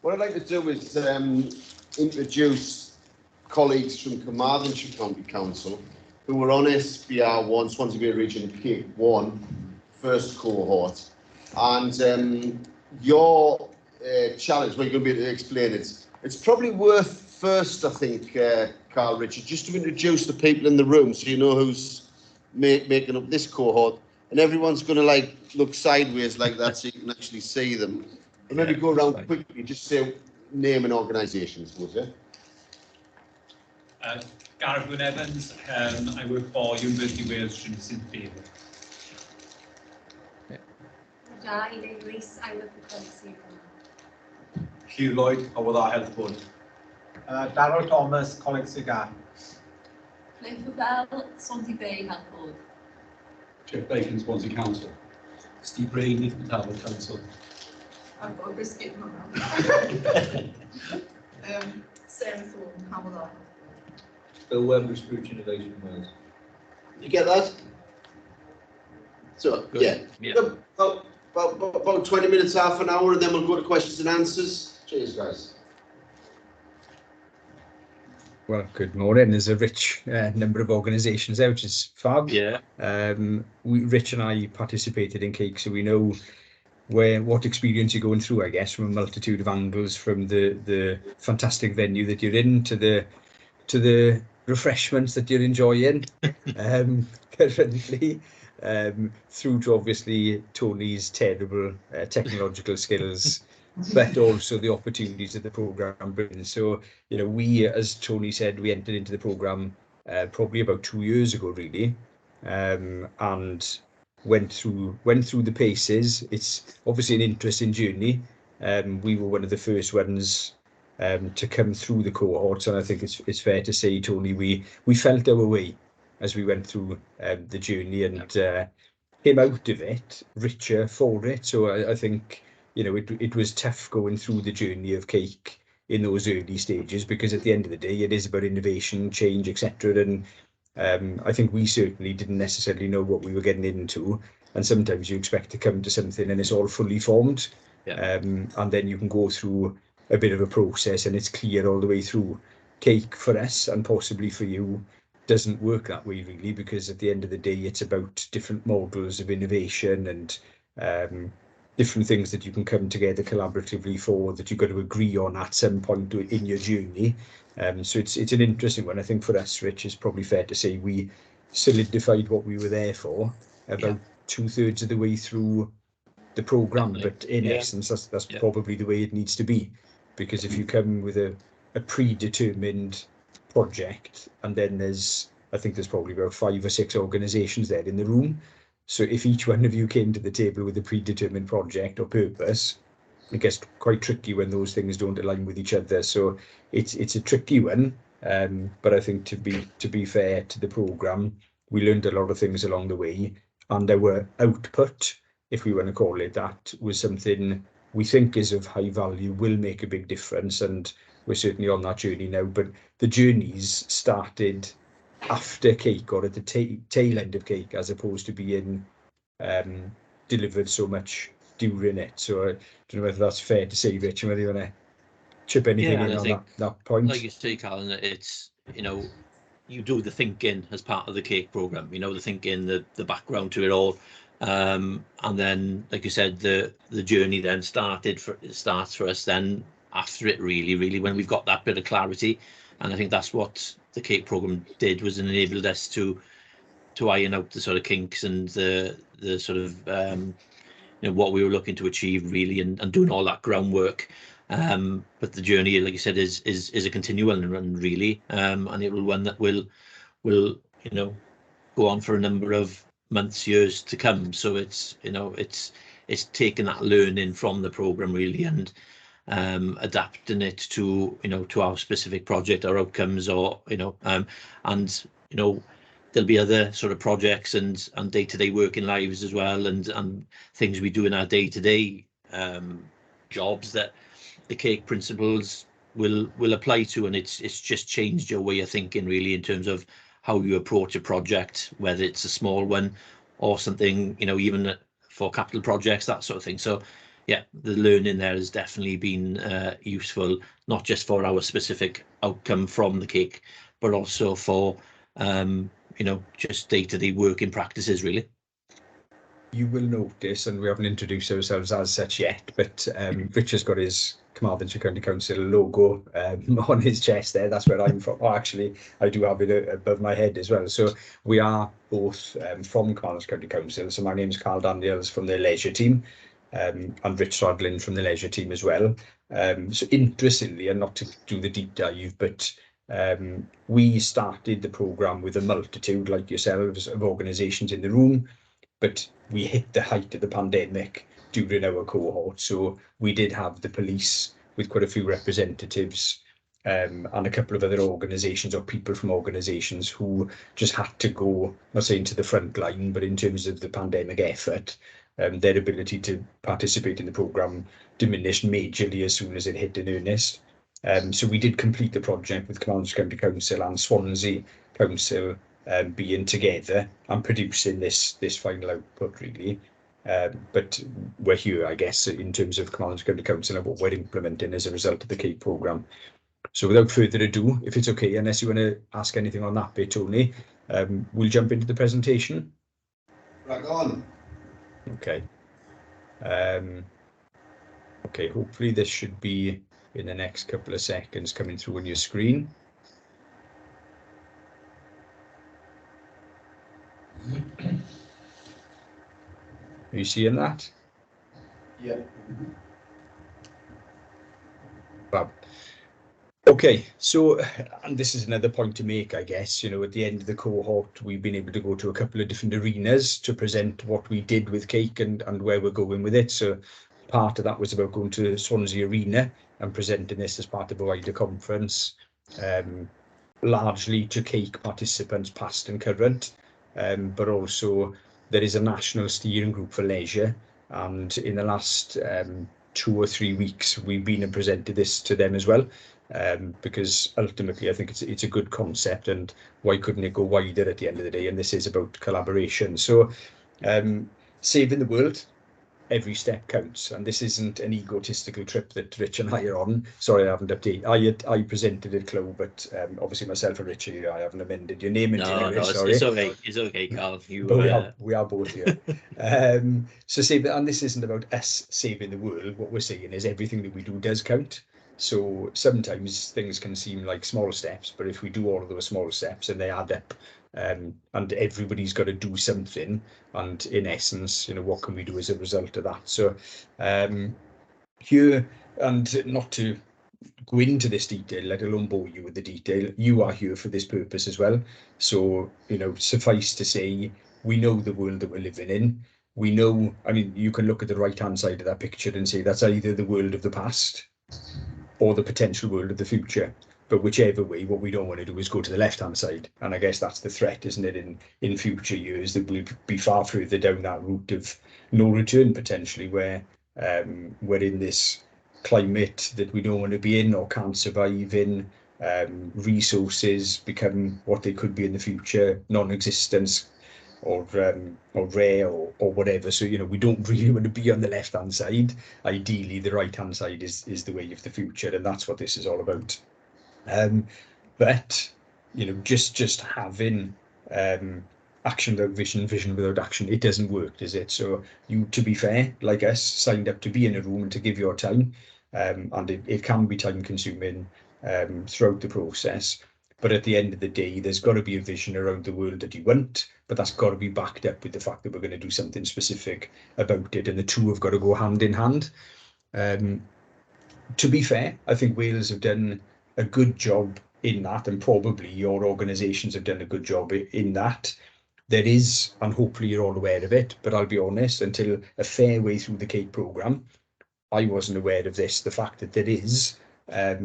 What I'd like to do is introduce colleagues from Carmarthenshire County Council who were on SBR1, Swansea Arena Region Cake 1, first cohort. And your challenge, well, you're going to be able to explain it. It's probably worth first, I think, Carl Richard, just to introduce the people in the room so you know who's making up this cohort. And everyone's going to like look sideways like that so you can actually see them. And maybe go around quickly, just say name and organisation, I suppose, yeah? Gareth Wyn Evans, I work for University of Wales Trinity Field. Elaine Rees, I work for CEIC. Hugh Lloyd, Hywel Health Board. Darrell Thomas, Coleg Cigar. Cliff Bell, Swansea Bay Health Board. Jeff Bacon, Swansea Council. Steve Brady from Talbot Council. I've got a biscuit in my mouth. Sarah Thornton, Hywel. Bill Wembley, Spruce Innovation Wales. You get that? So, Good. Yeah. About 20 minutes, half an hour, and then we'll go to questions and answers. Cheers, guys. Well, good morning. There's a rich number of organisations there, which is fab. Yeah. Rich and I participated in CEIC, so we know what experience you're going through, I guess, from a multitude of angles, from the fantastic venue that you're in to the refreshments that you're enjoying currently, through to obviously Tony's terrible technological skills, but also the opportunities that the programme brings. So, you know, we, as Tony said, we entered into the programme probably about 2 years ago, really, and went through the paces. It's obviously an interesting journey. We were one of the first ones to come through the cohorts, and I think it's fair to say, Tony, we felt our way as we went through the journey and came out of it richer for it. So I think, you know, it was tough going through the journey of CEIC in those early stages, because at the end of the day, it is about innovation, change, etc. And I think we certainly didn't necessarily know what we were getting into. And sometimes you expect to come to something and it's all fully formed. Yeah. And then you can go through a bit of a process and it's clear all the way through. CEIC for us, and possibly for you, doesn't work that way really, because at the end of the day, it's about different models of innovation and different things that you can come together collaboratively for, that you've got to agree on at some point in your journey. So it's an interesting one. I think for us, Rich, it's probably fair to say we solidified what we were there for about 2/3 of the way through the programme. But in essence, that's probably the way it needs to be, because if you come with a predetermined project, and then I think there's probably about 5 or 6 organisations there in the room. So if each one of you came to the table with a predetermined project or purpose, it gets quite tricky when those things don't align with each other. So it's a tricky one. But I think to be fair to the programme, we learned a lot of things along the way, and our output, if we want to call it that, was something we think is of high value, will make a big difference, and we're certainly on that journey now. But the journeys started after CEIC, or at the tail end of CEIC, as opposed to being delivered so much during it. So I don't know whether that's fair to say, Rich, whether you want to chip anything in on that point. Like you say, Colin, it's, you know, you do the thinking as part of the CEIC programme, you know, the thinking, the background to it all. And then, like you said, the journey then starts for us then after it, really, when we've got that bit of clarity. And I think that's what the CEIC programme did, was enabled us to iron out the sort of kinks and the sort of you know, what we were looking to achieve, really, and doing all that groundwork. But the journey, like you said, is a continual run, really, and it will one that will you know, go on for a number of months, years to come. So it's, you know, it's taking that learning from the programme, really, and adapting it to, you know, to our specific project, our outcomes, or, you know, and, you know, there'll be other sort of projects and day-to-day working lives as well, and things we do in our day-to-day jobs that the CEIC principles will apply to, and it's just changed your way of thinking, really, in terms of how you approach a project, whether it's a small one or something, you know, even for capital projects, that sort of thing. So yeah, the learning there has definitely been useful, not just for our specific outcome from the cake, but also for just day-to-day working practices, really. You will notice, and we haven't introduced ourselves as such yet, but Richard's got his Carmarthenshire County Council logo on his chest there. That's where I'm from. Oh, actually, I do have it above my head as well. So we are both from Carmarthenshire County Council. So my name's Carl Daniels from the leisure team, and Rich Stradlin from the leisure team as well. So interestingly, and not to do the deep dive, but we started the programme with a multitude, like yourselves, of organisations in the room. But we hit the height of the pandemic during our cohort. So we did have the police with quite a few representatives and a couple of other organisations or people from organisations who just had to go, not saying to the front line, but in terms of the pandemic effort, their ability to participate in the programme diminished majorly as soon as it hit in earnest. So we did complete the project with Carmarthenshire County Council and Swansea Council being together and producing this final output, really. But we're here, I guess, in terms of Carmarthenshire County Council and what we're implementing as a result of the CAPE programme. So without further ado, if it's okay, unless you want to ask anything on that bit, Tony, we'll jump into the presentation. Crack on. Okay. Okay, hopefully this should be in the next couple of seconds coming through on your screen. Are you seeing that? Yeah. Fab. Okay, so, and this is another point to make, I guess, at the end of the cohort, we've been able to go to a couple of different arenas to present what we did with CAKE and where we're going with it. So part of that was about going to Swansea Arena and presenting this as part of a wider conference, largely to CAKE participants past and current, but also there is a national steering group for leisure, and in the last 2 or 3 weeks we've been and presented this to them as well, because ultimately I think it's a good concept, and why couldn't it go wider at the end of the day? And this is about collaboration. So saving the world, every step counts, and this isn't an egotistical trip that Rich and I are on. Sorry, I haven't updated. I presented at Clo, but obviously myself and Rich, I haven't amended your name. No, sorry. it's okay. It's okay, Carl. But we are both here. So and this isn't about us saving the world. What we're saying is everything that we do does count. So sometimes things can seem like small steps, but if we do all of those small steps and they add up, and everybody's got to do something, and in essence, what can we do as a result of that? So here, and not to go into this detail, let alone bore you with the detail, you are here for this purpose as well. So, suffice to say, we know the world that we're living in. We know, I mean, you can look at the right-hand side of that picture and say that's either the world of the past or the potential world of the future. But whichever way, what we don't want to do is go to the left-hand side. And I guess that's the threat, isn't it, in future years, that we'll be far further down that route of no return, potentially, where we're in this climate that we don't want to be in or can't survive in. Resources become what they could be in the future, non-existence, or rare, or whatever. So we don't really want to be on the left hand side. Ideally the right hand side is the way of the future, and that's what this is all about. But just having action without vision, vision without action, it doesn't work, does it? So you, to be fair, like us, signed up to be in a room and to give your time, and it can be time consuming throughout the process. But at the end of the day, there's got to be a vision around the world that you want, but that's got to be backed up with the fact that we're going to do something specific about it, and the two have got to go hand in hand. To be fair, I think Wales have done a good job in that, and probably your organisations have done a good job in that. There is, and hopefully you're all aware of it, but I'll be honest, until a fair way through the CAPE programme, I wasn't aware of this, the fact that there is a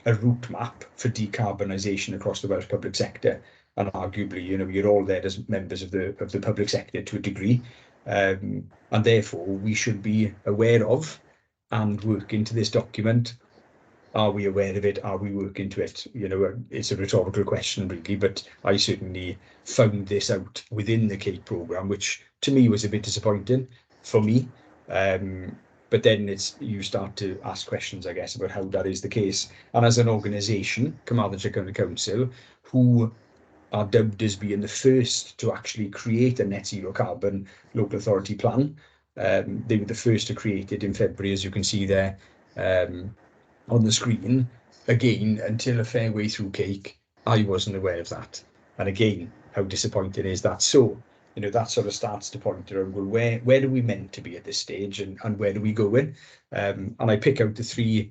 route map for decarbonisation across the Welsh public sector, and arguably, you're all there as members of the public sector to a degree, and therefore we should be aware of and work into this document. Are we aware of it? Are we working to it? It's a rhetorical question, really, but I certainly found this out within the CAPE programme, which to me was a bit disappointing for me. but then you start to ask questions, I guess, about how that is the case. And as an organisation, Carmarthenshire County Council, who are dubbed as being the first to actually create a net zero carbon local authority plan. They were the first to create it in February, as you can see there on the screen. Again, until a fair way through cake, I wasn't aware of that. And again, how disappointing is that? So, you know, that sort of starts to point around, well, where are we meant to be at this stage, and where do we go in? And I pick out the three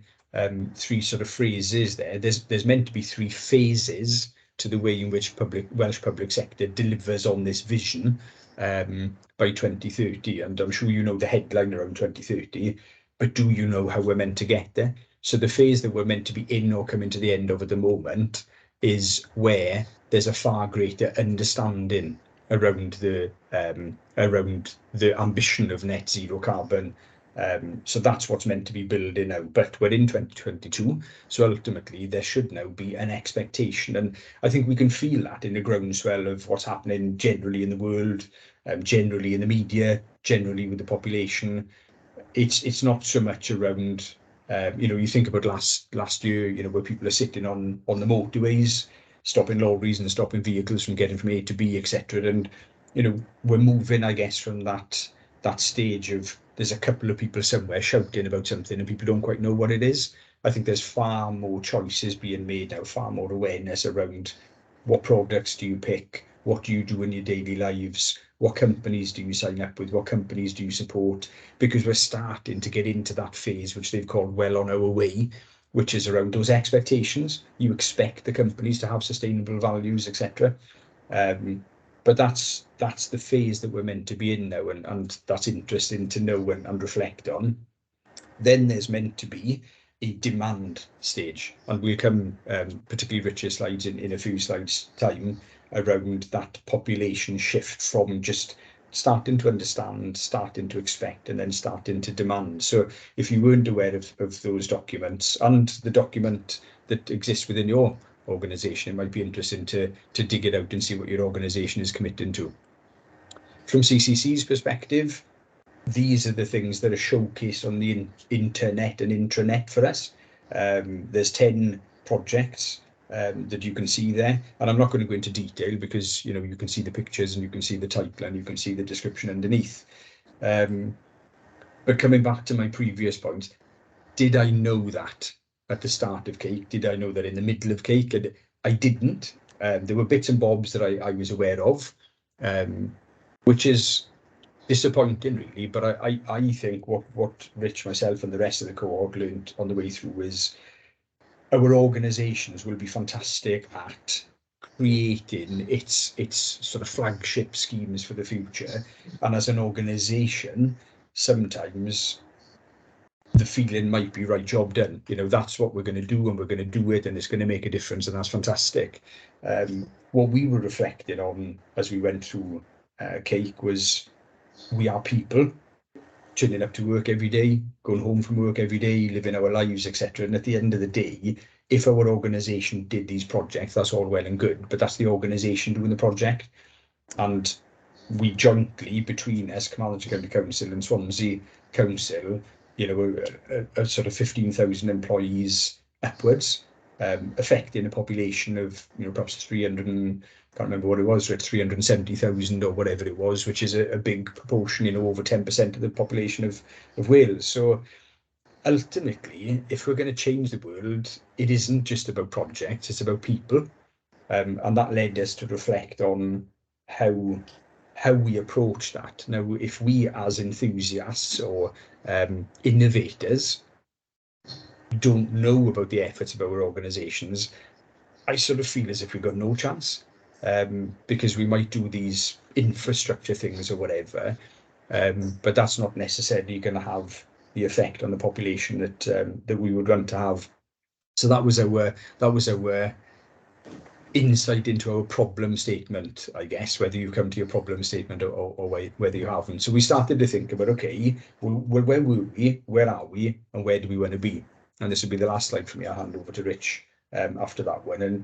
sort of phrases there. There's meant to be 3 phases to the way in which Welsh public sector delivers on this vision by 2030. And I'm sure you know the headline around 2030, but do you know how we're meant to get there? So the phase that we're meant to be in or coming to the end of at the moment is where there's a far greater understanding around the ambition of net zero carbon. So that's what's meant to be building out, but we're in 2022, so ultimately there should now be an expectation, and I think we can feel that in the groundswell of what's happening generally in the world, generally in the media, generally with the population. It's not so much around, you know, you think about last year, you know, where people are sitting on the motorways, stopping lorries and stopping vehicles from getting from A to B, etc. And, you know, we're moving, I guess, from that stage of there's a couple of people somewhere shouting about something and people don't quite know what it is. I think there's far more choices being made now, far more awareness around what products do you pick, what do you do in your daily lives, what companies do you sign up with, what companies do you support, because we're starting to get into that phase which they've called well on our way, which is around those expectations. You expect the companies to have sustainable values, etc. But that's the phase that we're meant to be in now, and that's interesting to know and reflect on. Then there's meant to be a demand stage, and we'll come particularly richer slides in a few slides time around that population shift from just starting to understand, starting to expect, and then starting to demand. So if you weren't aware of those documents and the document that exists within your organisation, it might be interesting to dig it out and see what your organisation is committing to. From CCC's perspective, these are the things that are showcased on the internet and intranet for us. There's 10 projects that you can see there, and I'm not going to go into detail because, you know, you can see the pictures and you can see the title and you can see the description underneath. But coming back to my previous point, did I know that at the start of cake? Did I know that in the middle of cake? And I didn't. There were bits and bobs that I was aware of, which is disappointing, really. But I think what Rich, myself, and the rest of the cohort learned on the way through is our organisations will be fantastic at creating its sort of flagship schemes for the future. And as an organisation, sometimes the feeling might be right, job done. You know, that's what we're going to do, and we're going to do it, and it's going to make a difference, and that's fantastic. What we were reflecting on as we went through cake was we are people turning up to work every day, going home from work every day, living our lives, etc. And at the end of the day, if our organisation did these projects, that's all well and good, but that's the organisation doing the project. And we jointly, between us, Carmarthenshire County Council and Swansea Council, you know, a sort of 15,000 employees upwards, affecting a population of, you know, perhaps 300 and can't remember what it was, 370,000 or whatever it was, which is a big proportion, you know, over 10% of the population of Wales. So ultimately, if we're going to change the world, it isn't just about projects, it's about people. And that led us to reflect on how we approach that. Now, if we as enthusiasts or innovators don't know about the efforts of our organisations, I sort of feel as if we've got no chance, because we might do these infrastructure things or whatever, but that's not necessarily going to have the effect on the population that we would want to have. So that was our insight into our problem statement, I guess, whether you come to your problem statement or whether you haven't. So we started to think about, okay, well, where were we, where are we, and where do we want to be? And this will be the last slide for me. I'll hand over to Rich after that one. And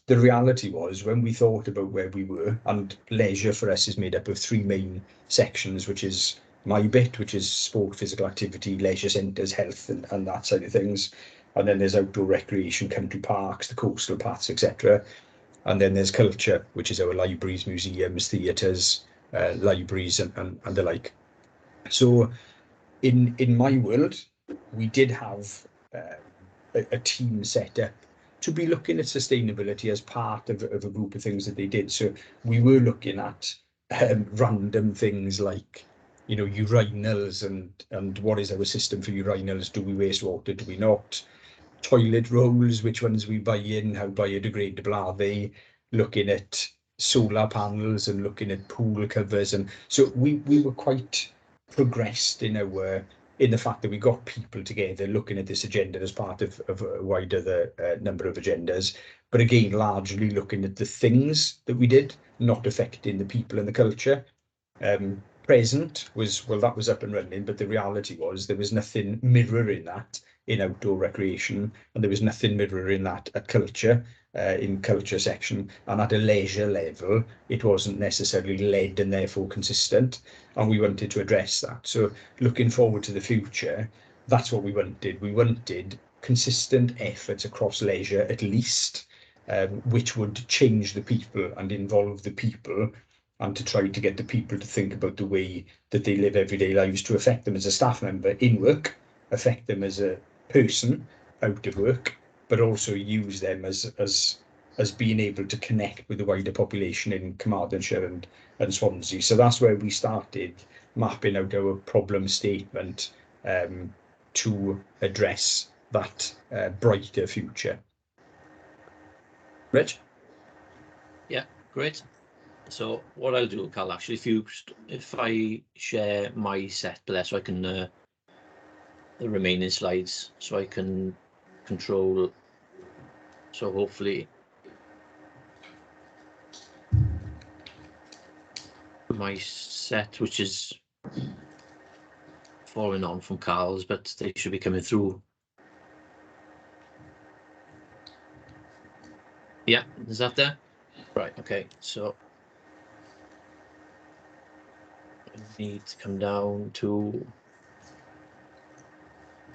the reality was, when we thought about where we were, and leisure for us is made up of 3 main sections, which is my bit, which is sport, physical activity, leisure centres, health, and that side of things. And then there's outdoor recreation, country parks, the coastal paths, etc. And then there's culture, which is our libraries, museums, theatres, libraries, and the like. So in my world, we did have a team set up to be looking at sustainability as part of a group of things that they did. So we were looking at random things like, you know, urinals and what is our system for urinals? Do we waste water? Do we not? Toilet rolls, which ones we buy in? How biodegradable are they? Looking at solar panels and looking at pool covers, and so we were quite progressed in the fact that we got people together looking at this agenda as part of a wider number of agendas, but again largely looking at the things that we did, not affecting the people and the culture. Present was, well, that was up and running, but the reality was there was nothing mirroring that in outdoor recreation, and there was nothing mirroring that at culture, in culture section, and at a leisure level it wasn't necessarily led and therefore consistent, and we wanted to address that. So looking forward to the future, that's what we wanted consistent efforts across leisure at least, which would change the people and involve the people, and to try to get the people to think about the way that they live everyday lives, to affect them as a staff member in work, affect them as a person out of work, but also use them as being able to connect with the wider population in Carmarthenshire and Swansea. So that's where we started mapping out our problem statement to address that brighter future. Rich? Yeah, great. So what I'll do, Carl, actually, if I share my set there, so I can the remaining slides, so I can control. So hopefully my set, which is following on from Carl's, but they should be coming through. Yeah, is that there? Right, okay, so I need to come down to,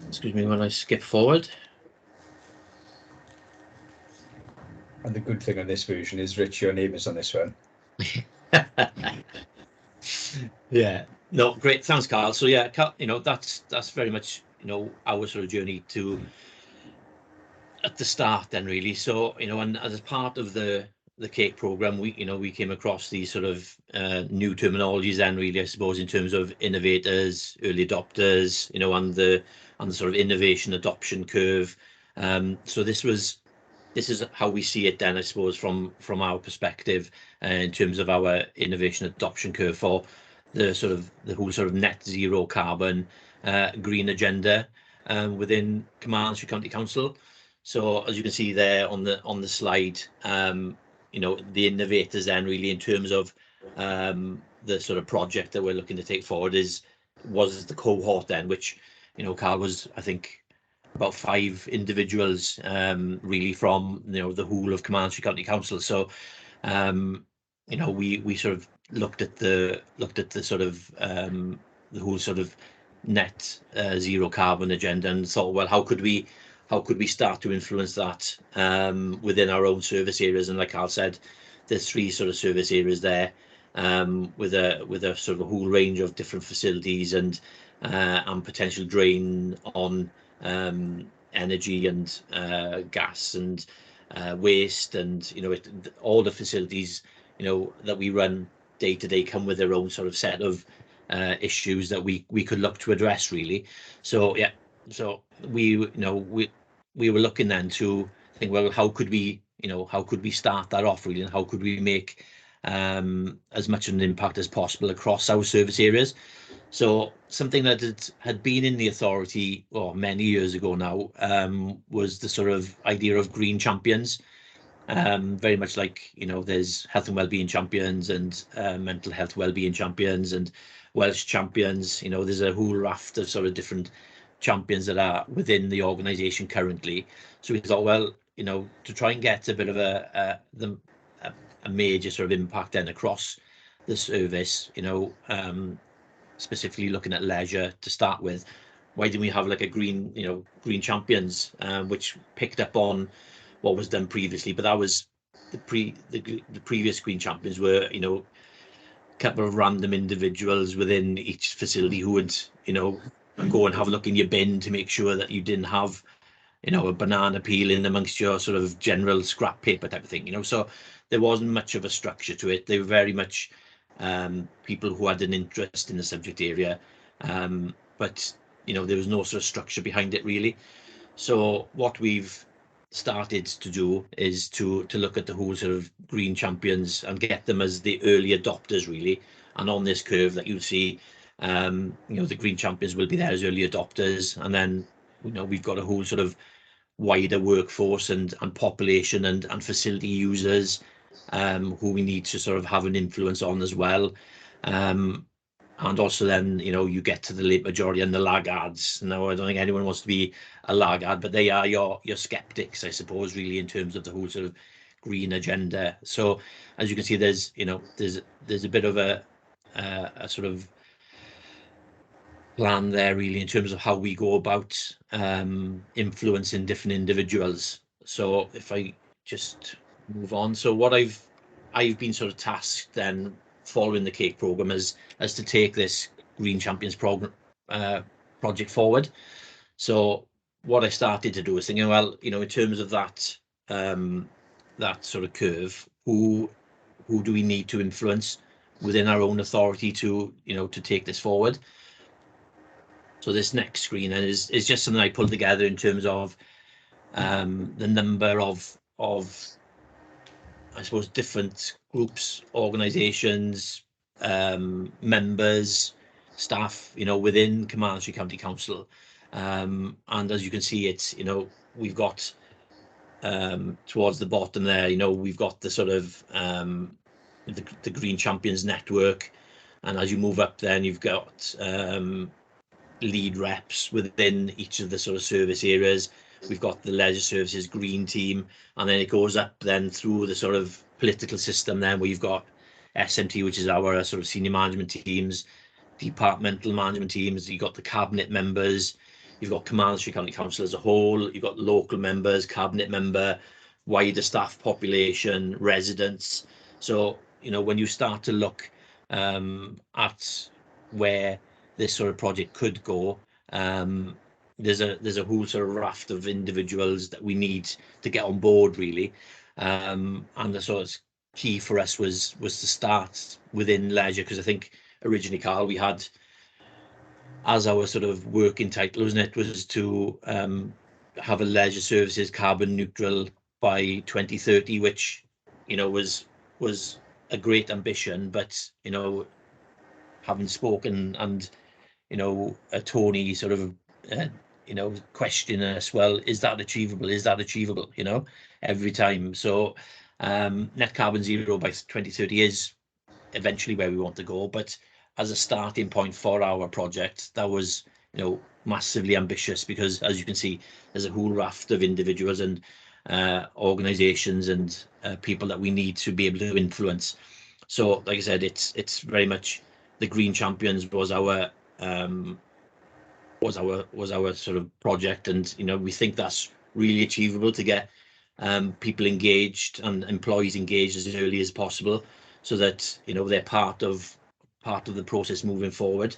excuse me when I skip forward. And the good thing on this version is, Rich, your name is on this one. Yeah, no, great, thanks, Carl. So yeah, you know, that's very much, you know, our sort of journey to at the start then, really. So, you know, and as part of the CEIC program, we came across these sort of new terminologies then, really, I suppose, in terms of innovators, early adopters, you know, and the sort of innovation adoption curve. So this is how we see it then, I suppose, from our perspective, in terms of our innovation adoption curve for the whole sort of net zero carbon green agenda within Carmarthenshire County Council. So as you can see there on the slide, you know, the innovators then, really, in terms of the sort of project that we're looking to take forward was the cohort then, which, you know, Carl, was, I think, about 5 individuals, really, from, you know, the whole of Carmarthenshire County Council. So you know, we sort of looked at the sort of the whole sort of net zero carbon agenda, and thought, well, how could we start to influence that within our own service areas? And like Carl said, there's 3 sort of service areas there, with a sort of a whole range of different facilities and potential drain on energy and gas and waste, and, you know, all the facilities, you know, that we run day to day come with their own sort of set of issues that we could look to address, really. So yeah, so we were looking then to think, well, how could we start that off, really, and how could we make as much of an impact as possible across our service areas. So something that had been in the authority, many years ago now, was the sort of idea of green champions. Very much like, you know, there's health and wellbeing champions and mental health wellbeing champions and Welsh champions. You know, there's a whole raft of sort of different champions that are within the organisation currently. So we thought, well, you know, to try and get a bit of a major sort of impact then across the service, you know, specifically looking at leisure to start with, why didn't we have like a green, green champions, which picked up on what was done previously? But that was the previous green champions were, a couple of random individuals within each facility who would, go and have a look in your bin to make sure that you didn't have, a banana peel in amongst your sort of general scrap paper type of thing, so there wasn't much of a structure to it. They were very much people who had an interest in the subject area, but there was no sort of structure behind it really. So what we've started to do is to look at the whole sort of green champions and get them as the early adopters really. And on this curve that you'll see, the green champions will be there as early adopters, and then we've got a whole sort of wider workforce and population and facility users who we need to sort of have an influence on as well. And also then, you get to the late majority and the laggards. Now, I don't think anyone wants to be a laggard, but they are your skeptics, I suppose, really, in terms of the whole sort of green agenda. So as you can see, there's a bit of a sort of plan there really in terms of how we go about influencing different individuals. So if I just move on, so what I've been sort of tasked then following the CEIC program as to take this Green Champions program project forward. So what I started to do is thinking, well, in terms of that that sort of curve, who do we need to influence within our own authority to to take this forward? So this next screen is just something I pulled together in terms of the number of I suppose different groups, organisations, members, staff, within Carmarthenshire County Council, and as you can see, it's we've got towards the bottom there, we've got the sort of the Green Champions network, and as you move up, then you've got lead reps within each of the sort of service areas. We've got the leisure services green team, and then it goes up then through the sort of political system then, where you've got SMT, which is our sort of senior management teams, departmental management teams, you've got the cabinet members, you've got Carmarthenshire County Council as a whole, you've got local members, cabinet member, wider staff population, residents. So when you start to look at where this sort of project could go, there's a whole sort of raft of individuals that we need to get on board really, and the sort of key for us was to start within leisure, because I think originally, Carl, we had as our sort of working title, wasn't it, was to have a leisure services carbon neutral by 2030, which was a great ambition, but having spoken and a Tony sort of question us, well, is that achievable? Is that achievable? Every time. So net carbon zero by 2030 is eventually where we want to go, but as a starting point for our project, that was massively ambitious, because as you can see, there's a whole raft of individuals and organizations and people that we need to be able to influence. So like I said, it's very much the Green Champions was our sort of project, and we think that's really achievable to get people engaged and employees engaged as early as possible, so that they're part of the process moving forward.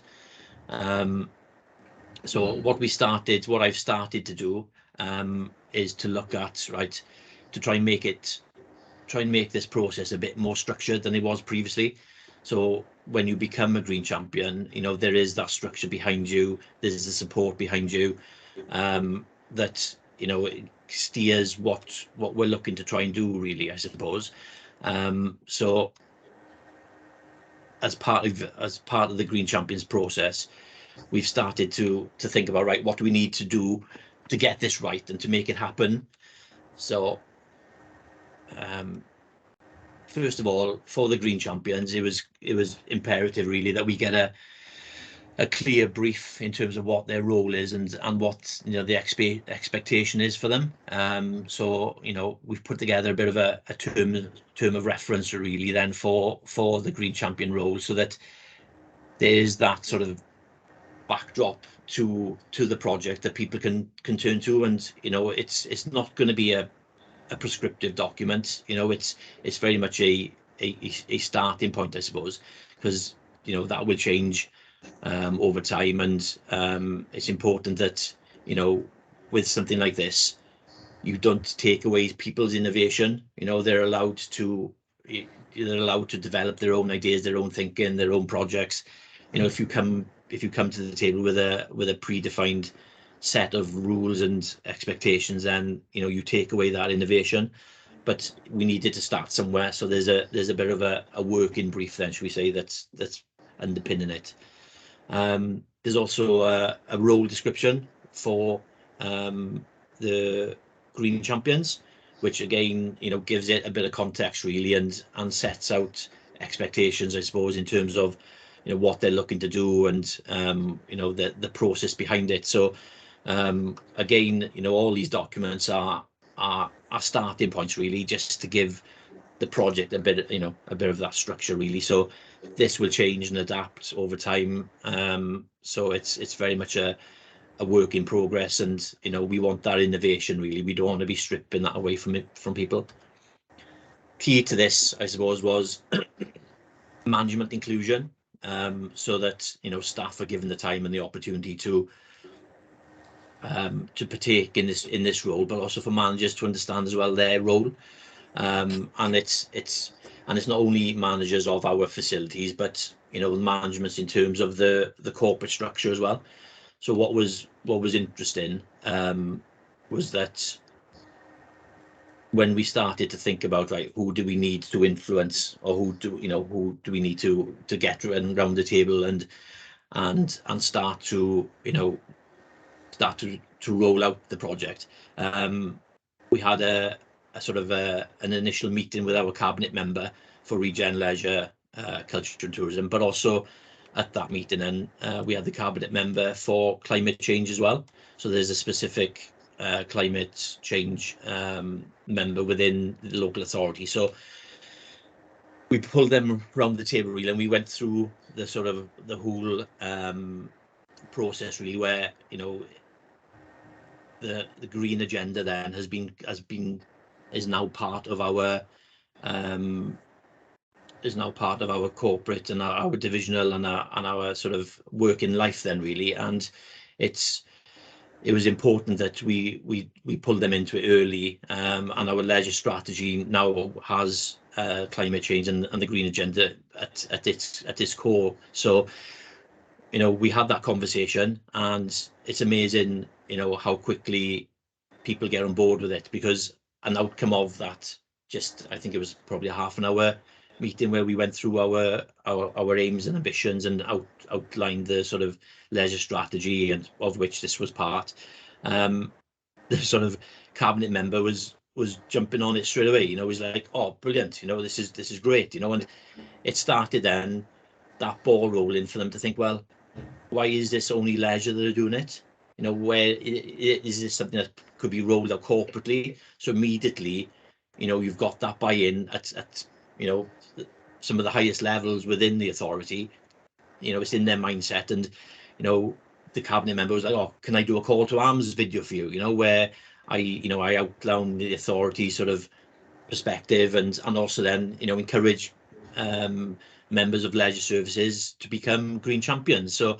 So what I've started to do is to look at to try and make this process a bit more structured than it was previously. So when you become a Green Champion, there is that structure behind you, there's the support behind you, that it steers what we're looking to try and do really, I suppose. So as part of the Green Champions process, we've started to think about, what do we need to do to get this right and to make it happen. So first of all, for the Green Champions, it was imperative really that we get a clear brief in terms of what their role is and what the expectation is for them. So we've put together a bit of a term of reference really then for the Green Champion role, so that there's that sort of backdrop to the project that people can turn to, and it's not going to be a prescriptive document. It's very much a starting point, I suppose, because that will change over time, and it's important that with something like this, you don't take away people's innovation. They're allowed to develop their own ideas, their own thinking, their own projects. If you come to the table with a predefined set of rules and expectations, then you take away that innovation. But we needed to start somewhere, so there's a bit of a working brief then, should we say, that's underpinning it. There's also a role description for the Green Champions, which again gives it a bit of context really, and sets out expectations, I suppose, in terms of what they're looking to do, and the process behind it. So again, all these documents are starting points really, just to give the project a bit of that structure really. So this will change and adapt over time. So it's very much a work in progress, and we want that innovation really. We don't want to be stripping that away from people. Key to this, I suppose, was management inclusion, so that staff are given the time and the opportunity to partake in this role, but also for managers to understand as well their role. And it's not only managers of our facilities, but managements in terms of the corporate structure as well. So what was interesting was that when we started to think about, like, who do we need to influence, or who do we need to get around the table and start to roll out the project. We had a sort of an initial meeting with our cabinet member for Regen Leisure, Culture and Tourism, but also at that meeting, and we had the cabinet member for climate change as well. So there's a specific climate change member within the local authority. So we pulled them around the table really, and we went through the whole process really, where the green agenda then is now part of our corporate and our divisional and our sort of working life then really. And it was important that we pulled them into it early, and our leisure strategy now has climate change and the green agenda at its core. So we had that conversation, and it's amazing how quickly people get on board with it, because an outcome of that, I think it was probably a half an hour meeting where we went through our aims and ambitions and outlined the sort of leisure strategy, and of which this was part. The sort of cabinet member was jumping on it straight away. He's like, oh, brilliant, this is great, and it started then that ball rolling for them to think, well, why is this only leisure that are doing it? Where is this something that could be rolled out corporately? So immediately, you've got that buy-in at some of the highest levels within the authority. It's in their mindset, and the cabinet member was like, oh, can I do a call to arms video for you? Where I outline the authority sort of perspective, and also then encourage members of leisure services to become green champions. So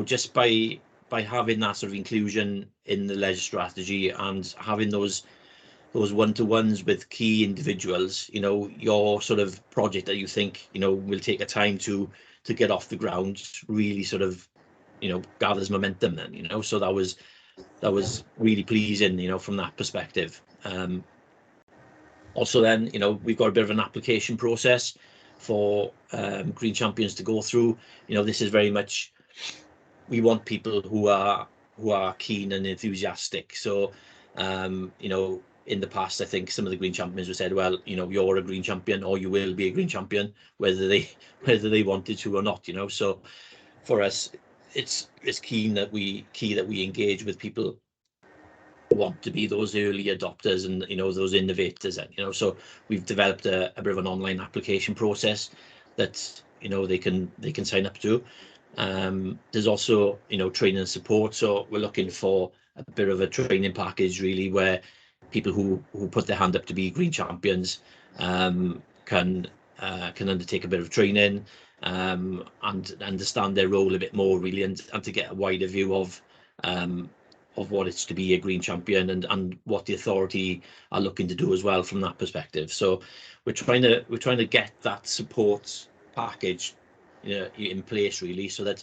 just by having that sort of inclusion in the leisure strategy and having those one-to-ones with key individuals, your sort of project that you think will take a time to get off the ground really sort of gathers momentum then. So that was really pleasing from that perspective. Also then we've got a bit of an application process for green champions to go through. This is very much, we want people who are keen and enthusiastic. So in the past, I think some of the green champions have said, well, you're a green champion, or you will be a green champion, whether they wanted to or not. So for us, it's key that we engage with people who want to be those early adopters and those innovators. And so we've developed a bit of an online application process that they can sign up to. There's also training and support, so we're looking for a bit of a training package really, where people who put their hand up to be green champions can undertake a bit of training and understand their role a bit more really, and to get a wider view of what it's to be a green champion, and what the authority are looking to do as well from that perspective. So we're trying to get that support package in place really, so that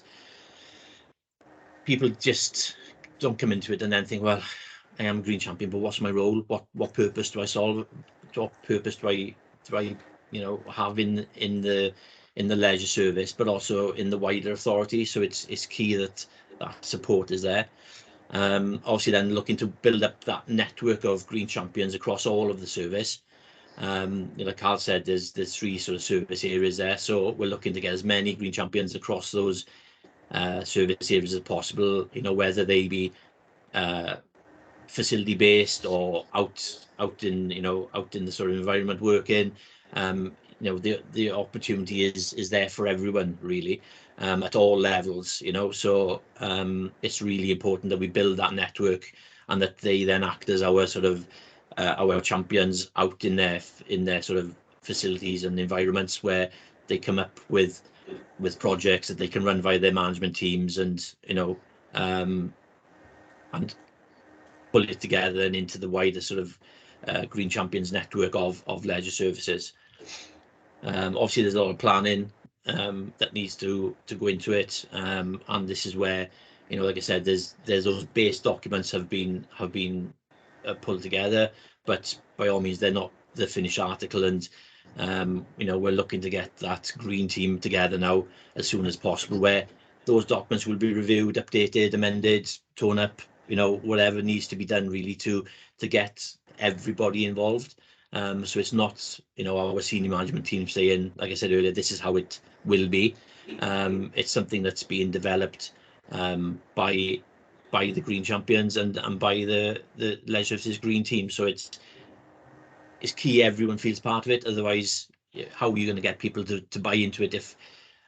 people just don't come into it and then think, well, I am a green champion, but what's my role? What purpose do I solve? What purpose do I have in the leisure service, but also in the wider authority? So it's key that support is there. Obviously then looking to build up that network of green champions across all of the service. Like Carl said, there's 3 sort of service areas there, so we're looking to get as many green champions across those service areas as possible, whether they be facility based or out in the sort of environment working. The opportunity is there for everyone really, at all levels, so it's really important that we build that network, and that they then act as our sort of our champions out in their sort of facilities and environments, where they come up with projects that they can run via their management teams, and and pull it together and into the wider sort of green champions network of leisure services. Obviously there's a lot of planning that needs to go into it, and this is where, like I said, there's those base documents have been pulled together, but by all means they're not the finished article, and we're looking to get that green team together now as soon as possible, where those documents will be reviewed, updated, amended, torn up, whatever needs to be done really to get everybody involved. So it's not our senior management team saying, like I said earlier, this is how it will be. It's something that's being developed by the green champions and by the leisure services green team. So it's key everyone feels part of it. Otherwise, how are you going to get people to buy into it if,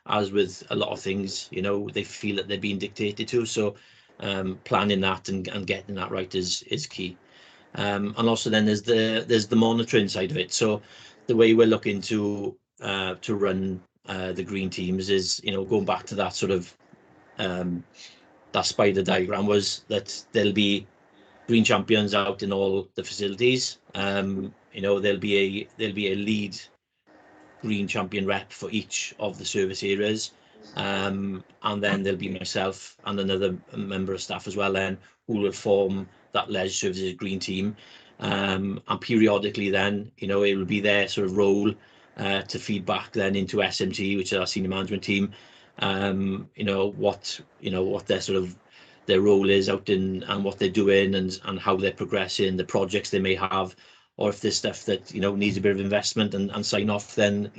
as with a lot of things, they feel that they're being dictated to? So planning that and getting that right is key. And also then there's the monitoring side of it. So the way we're looking to run the green teams is, going back to that sort of that spider diagram, was that there'll be green champions out in all the facilities. There'll be a lead green champion rep for each of the service areas, and then there'll be myself and another member of staff as well then, who will form that leisure services green team, and periodically then it will be their sort of role to feed back then into SMT, which is our senior management team, what their sort of their role is out in, and what they're doing, and how they're progressing, the projects they may have, or if there's stuff that needs a bit of investment and sign off, then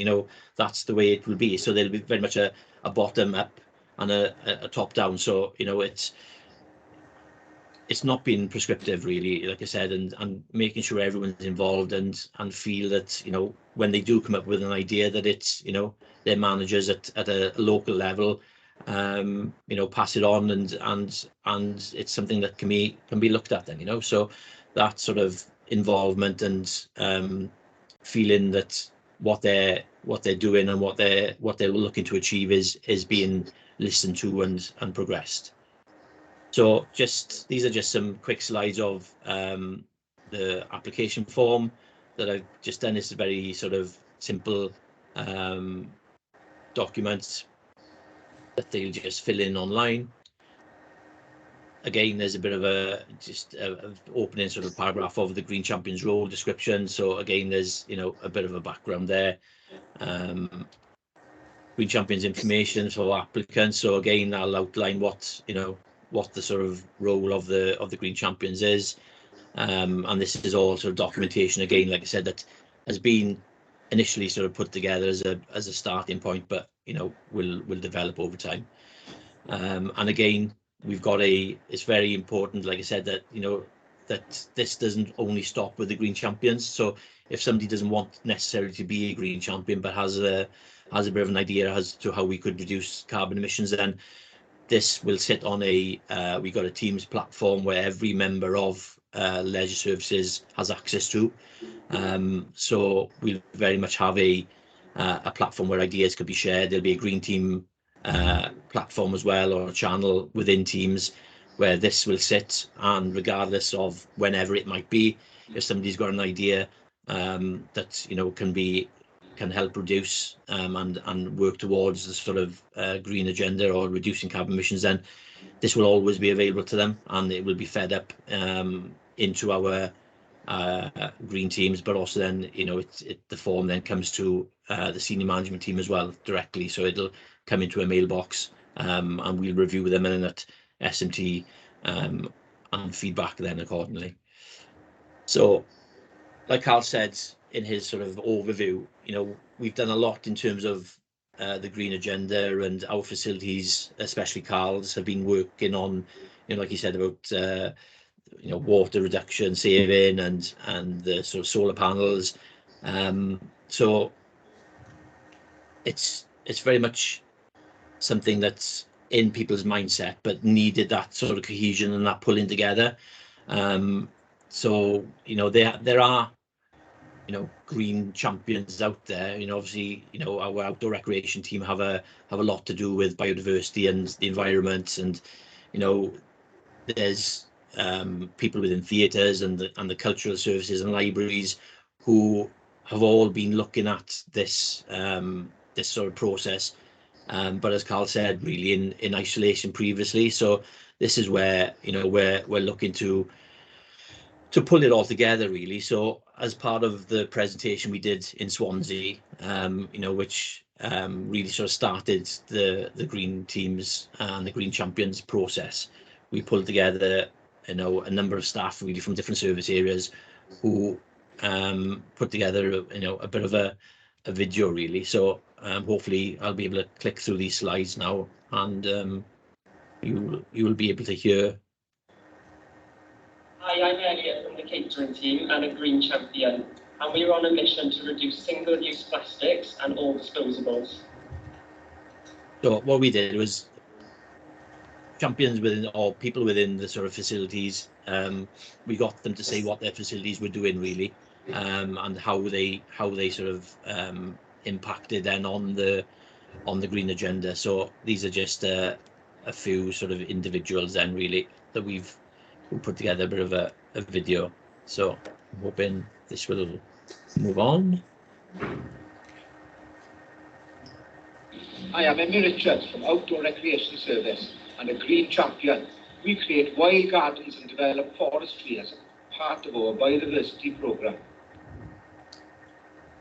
that's the way it will be. So there'll be very much a bottom up and a top down. So it's not being prescriptive really, like I said, and making sure everyone's involved and feel that when they do come up with an idea, that it's their managers at a local level pass it on, and it's something that can be looked at then, so that sort of involvement and feeling that what they're doing and what they're looking to achieve is being listened to and progressed. So these are just some quick slides of the application form that I've just done. It's a very sort of simple document that they'll just fill in online. Again, there's a bit of a opening sort of paragraph of the green champions role description. So again, there's a bit of a background there. Green champions information for applicants. So again, I'll outline what the sort of role of the green champions is, and this is all sort of documentation again, like I said, that has been initially sort of put together as a starting point, but will develop over time. And again, we've got it's very important, like I said, that that this doesn't only stop with the green champions. So if somebody doesn't want necessarily to be a green champion, but has a bit of an idea as to how we could reduce carbon emissions, then this will sit on we got a Teams platform where every member of leisure services has access to. So we'll very much have a platform where ideas could be shared. There'll be a green team platform as well, or a channel within Teams where this will sit, and regardless of whenever it might be, if somebody's got an idea that can help reduce and work towards the sort of green agenda or reducing carbon emissions, then this will always be available to them, and it will be fed up into our green teams, but also then the form then comes to the senior management team as well directly, so it'll come into a mailbox, and we'll review them and then at SMT and feedback then accordingly. So like Carl said in his sort of overview, we've done a lot in terms of the green agenda, and our facilities, especially Carl's, have been working on, like you said, about water reduction, saving, and the sort of solar panels. So it's very much something that's in people's mindset, but needed that sort of cohesion and that pulling together. So there are green champions out there. Obviously, our outdoor recreation team have a lot to do with biodiversity and the environment, and there's people within theatres and the cultural services and libraries who have all been looking at this this sort of process, but as Carl said, really in isolation previously. So this is where we're looking to pull it all together, really. So as part of the presentation we did in Swansea, which really sort of started the green teams and the green champions process, we pulled together a number of staff really from different service areas who put together a bit of a video, really. So hopefully I'll be able to click through these slides now, and you will be able to hear. Hi, I'm Elliot from the catering team and a green champion, and we are on a mission to reduce single-use plastics and all disposables. So what we did was champions within, or people within the sort of facilities, we got them to say what their facilities were doing, really, and how they sort of impacted then on the green agenda. So these are just a few sort of individuals then, really, that we've put together a bit of a video. So I'm hoping this will move on. Hi, I'm Emmy Richards from Outdoor Recreation Service and a green champion. We create wild gardens and develop forestry as a part of our biodiversity programme.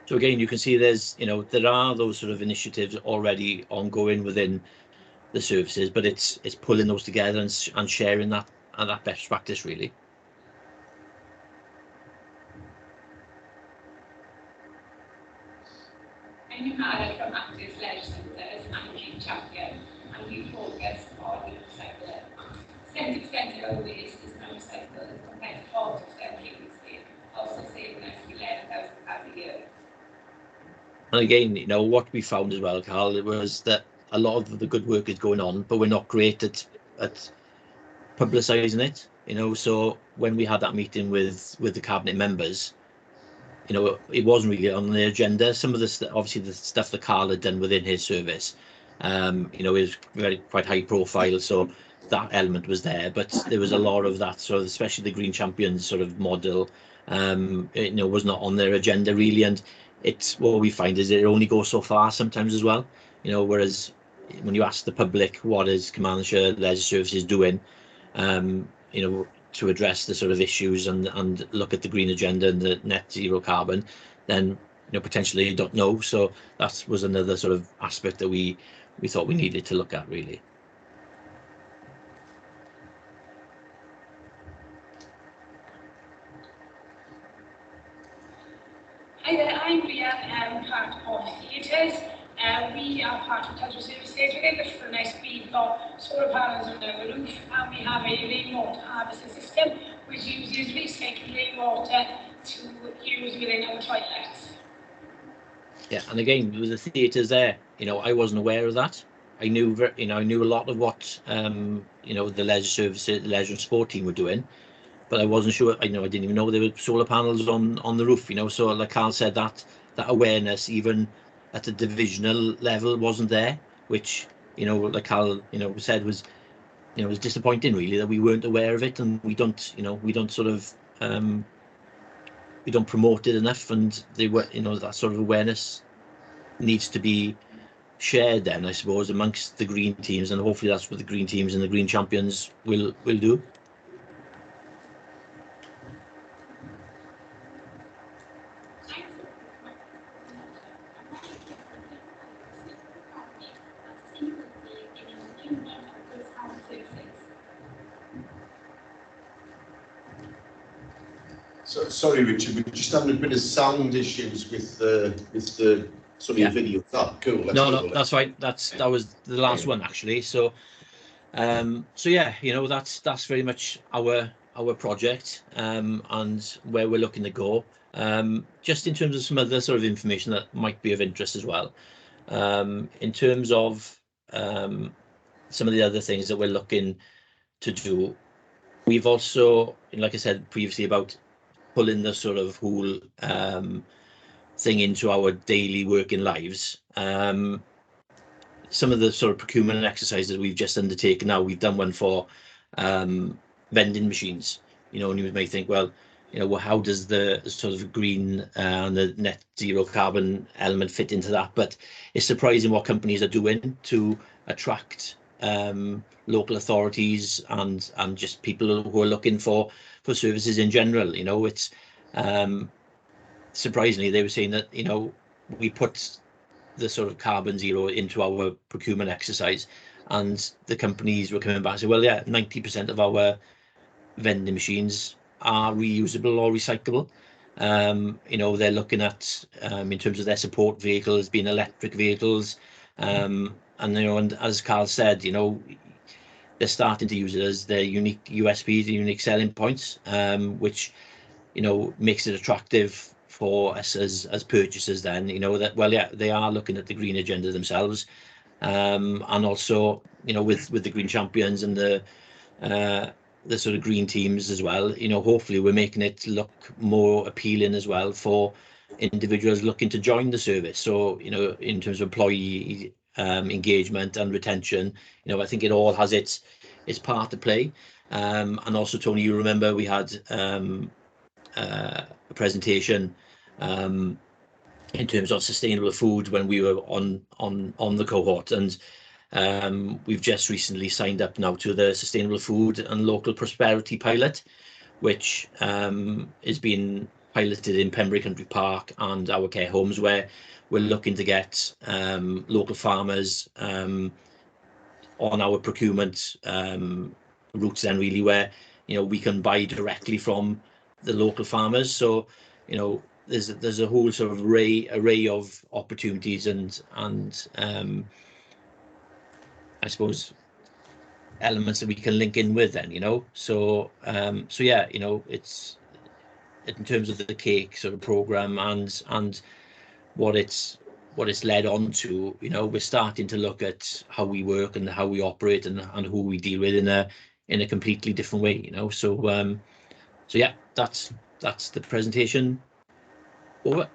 So again, you can see there's, there are those sort of initiatives already ongoing within the services, but it's pulling those together and sharing that best practice, really. I'm Hannah from Active Leisure Centres and Green Champion, and we focus on recycling. 70% of our waste is now recycled compared to 40% previously, also saving us 11,000 pounds a year. And again, what we found as well, Carl, was that a lot of the good work is going on, but we're not great at publicising it. So when we had that meeting with the cabinet members, it wasn't really on the agenda. Some of the obviously the stuff that Carl had done within his service, is quite high profile, so that element was there. But there was a lot of that sort of, especially the Green Champions sort of model, was not on their agenda, really. And it's what we find is it only goes so far sometimes as well. Whereas when you ask the public what is Carmarthenshire Leisure Services doing, to address the sort of issues and look at the green agenda and the net zero carbon, then potentially you don't know. So that was another sort of aspect that we thought we needed to look at, really. Hi there, I'm Leanne, part of Theatres. We are part of Cultural Services within the Furnace. We've got solar panels on the roof, and we have a rainwater harvesting system which uses use recycled rainwater to use within our toilets. Yeah, and again, with the theatres there, you know, I wasn't aware of that. I knew, I knew a lot of what, you know, the leisure services, the leisure and sport team were doing, but I wasn't sure. I didn't even know there were solar panels on the roof. You know, so like Carl said, that awareness, even at the divisional level, wasn't there. Which, you know, like Carl, said, was, was disappointing really, that we weren't aware of it, and we don't sort of we don't promote it enough, and they were, that sort of awareness needs to be shared then, I suppose, amongst the green teams, and hopefully that's what the green teams and the green champions will do. So, sorry, Richard, we're just having a bit of sound issues with the sort of video. Oh, cool. No, that's right. That was the last one actually. So, so yeah, that's very much our project, and where we're looking to go. Just in terms of some other sort of information that might be of interest as well. In terms of some of the other things that we're looking to do, we've also, like I said previously, about pulling the sort of whole thing into our daily working lives. Some of the sort of procurement exercises we've just undertaken now, we've done one for vending machines, and you may think, well, how does the sort of green and the net zero carbon element fit into that? But it's surprising what companies are doing to attract local authorities and just people who are looking for services in general. It's surprisingly, they were saying that we put the sort of carbon zero into our procurement exercise, and the companies were coming back and saying, well, yeah, 90% of our vending machines are reusable or recyclable. They're looking at, in terms of their support vehicles, being electric vehicles, and as Carl said, they're starting to use it as their unique USPs, the unique selling points, which makes it attractive for us as purchasers. Then that, well, yeah, they are looking at the green agenda themselves, and also with the green champions and the sort of green teams as well. Hopefully we're making it look more appealing as well for individuals looking to join the service. So in terms of employee engagement and retention, I think it all has its part to play. And also, Tony, you remember we had a presentation in terms of sustainable food when we were on the cohort, and we've just recently signed up now to the Sustainable Food and Local Prosperity pilot, which is being piloted in Pembury Country Park and our care homes, where we're looking to get local farmers on our procurement routes then, really, where we can buy directly from the local farmers. So there's a whole sort of array of opportunities and I suppose elements that we can link in with then, so yeah, it's in terms of the cake sort of program and what it's led on to, we're starting to look at how we work and how we operate and who we deal with in a completely different way, so yeah, that's the presentation over.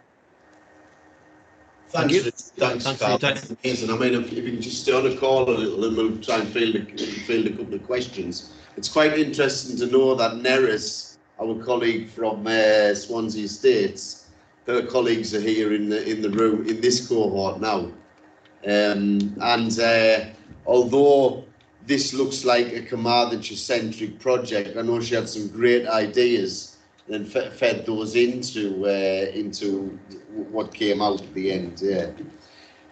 Thanks, Carl. That's amazing. I mean, if you can just stay on a call a little, and we'll try and field a couple of questions. It's quite interesting to know that Neris, our colleague from Swansea Estates, her colleagues are here in the room in this cohort now. And although this looks like a Carmarthenshire-centric project, I know she had some great ideas and fed those into what came out at the end. Yeah.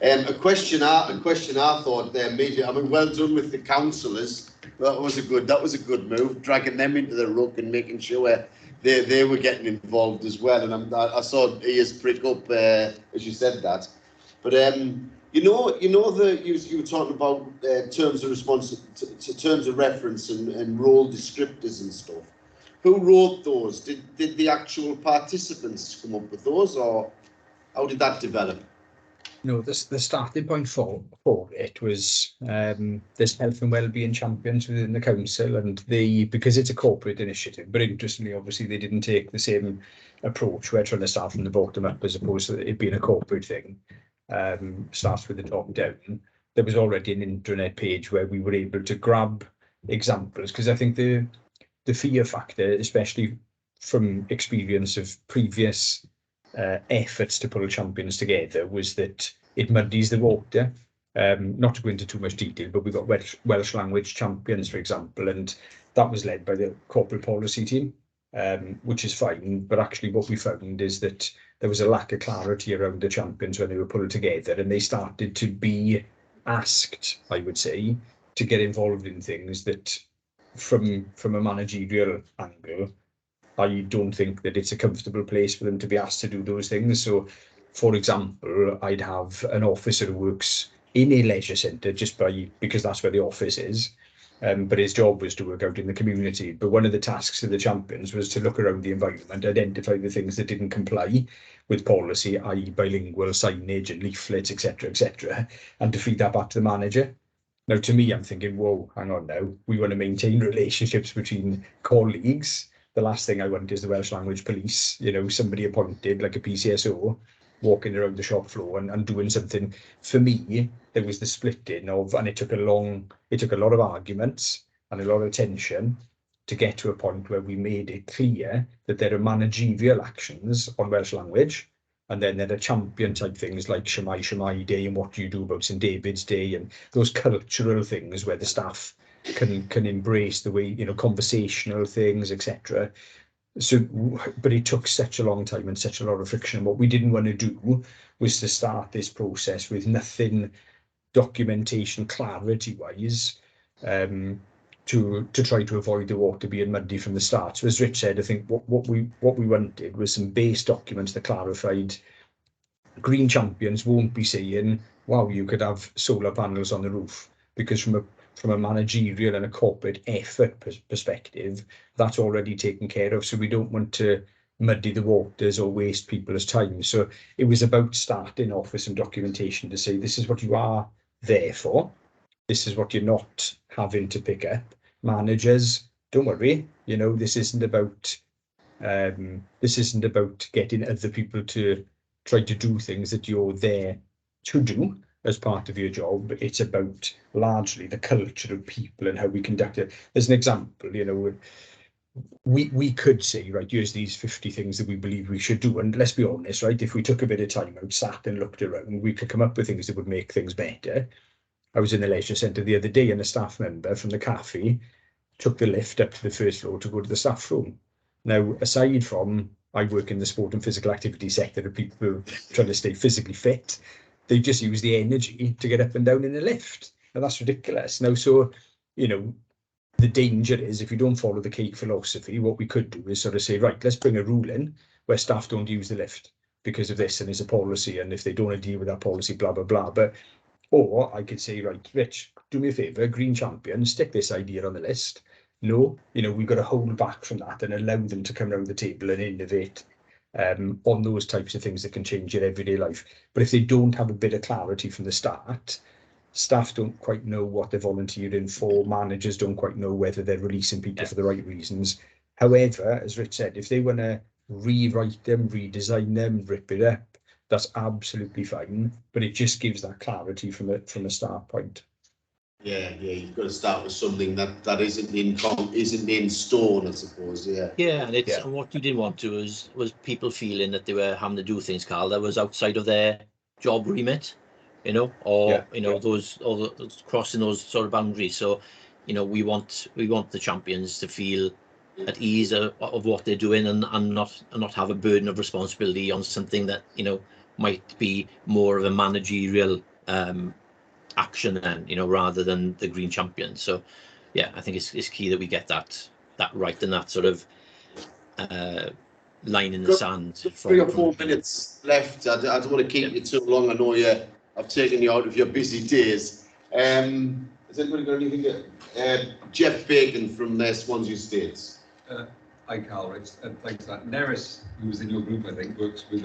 A question I thought there, maybe, I mean, well done with the councillors. That was a good move, dragging them into the ruck and making sure they were getting involved as well. And I saw ears prick up as you said that. But you were talking about terms of response, terms of reference and role descriptors and stuff. Who wrote those? Did the actual participants come up with those, or how did that develop? No, the starting point for it was there's health and wellbeing champions within the council, and because it's a corporate initiative, but interestingly, obviously, they didn't take the same approach. We're trying to start from the bottom up as opposed to it being a corporate thing. Starts with the top down. There was already an intranet page where we were able to grab examples, because I think the fear factor, especially from experience of previous efforts to pull champions together, was that it muddies the water. Not to go into too much detail, but we've got Welsh language champions, for example, and that was led by the corporate policy team, which is fine. But actually what we found is that there was a lack of clarity around the champions when they were pulled together, and they started to be asked, I would say, to get involved in things that from a managerial angle, I don't think that it's a comfortable place for them to be asked to do those things. So, for example, I'd have an officer who works in a leisure centre because that's where the office is, but his job was to work out in the community. But one of the tasks of the champions was to look around the environment, identify the things that didn't comply with policy, i.e. bilingual signage and leaflets, etc., and to feed that back to the manager. Now, to me, I'm thinking, whoa, hang on now. We want to maintain relationships between colleagues. The last thing I want is the Welsh language police, somebody appointed like a PCSO walking around the shop floor and doing something. For me, there was the splitting of, and it took a lot of arguments and a lot of tension to get to a point where we made it clear that there are managerial actions on Welsh language, and then there are champion type things like Shemai Day and what do you do about St David's Day, and those cultural things where the staff can embrace the way, conversational things, etc. So, but it took such a long time and such a lot of friction. What we didn't want to do was to start this process with nothing documentation clarity wise, to try to avoid the water being muddy from the start. So as Rich said, I think what we wanted was some base documents that clarified green champions won't be saying, wow, you could have solar panels on the roof, because from a managerial and a corporate effort perspective, that's already taken care of. So we don't want to muddy the waters or waste people's time. So it was about starting off with some documentation to say, this is what you are there for. This is what you're not having to pick up. Managers, don't worry, this isn't about getting other people to try to do things that you're there to do as part of your job. It's about largely the culture of people and how we conduct it. As an example, we could say, right, here's these 50 things that we believe we should do. And let's be honest, right, if we took a bit of time out, sat and looked around, we could come up with things that would make things better. I was in the leisure centre the other day, and a staff member from the cafe took the lift up to the first floor to go to the staff room. Now, aside from I work in the sport and physical activity sector of people trying to stay physically fit, they just use the energy to get up and down in the lift. And that's ridiculous. Now, so, the danger is if you don't follow the cake philosophy, what we could do is sort of say, right, let's bring a rule in where staff don't use the lift because of this, and it's a policy, and if they don't deal with that policy, blah, blah, blah. Or I could say, right, Rich, do me a favour, green champion, stick this idea on the list. No, we've got to hold back from that and allow them to come around the table and innovate on those types of things that can change your everyday life. But if they don't have a bit of clarity from the start, staff don't quite know what they're volunteering for, managers don't quite know whether they're releasing people for the right reasons. However, as Rich said, if they want to rewrite them, redesign them, rip it up, that's absolutely fine, but it just gives that clarity from a start point. Yeah, you've got to start with something that isn't in stone, I suppose. Yeah, and and what you didn't want to was people feeling that they were having to do things, Carl, that was outside of their job remit, those crossing those sort of boundaries. So, we want the champions to feel at ease of what they're doing and not have a burden of responsibility on something that might be more of a managerial action then, rather than the green champion. So yeah, I think it's key that we get that right, and that sort of line in the sand. 3 or 4 minutes left. I don't want to keep you too long. I know I've taken you out of your busy days. Has anybody got anything? Jeff Bacon from Swansea States. Hi, Carl, Rich, and thanks for that. Neris, who was in your group, I think, works with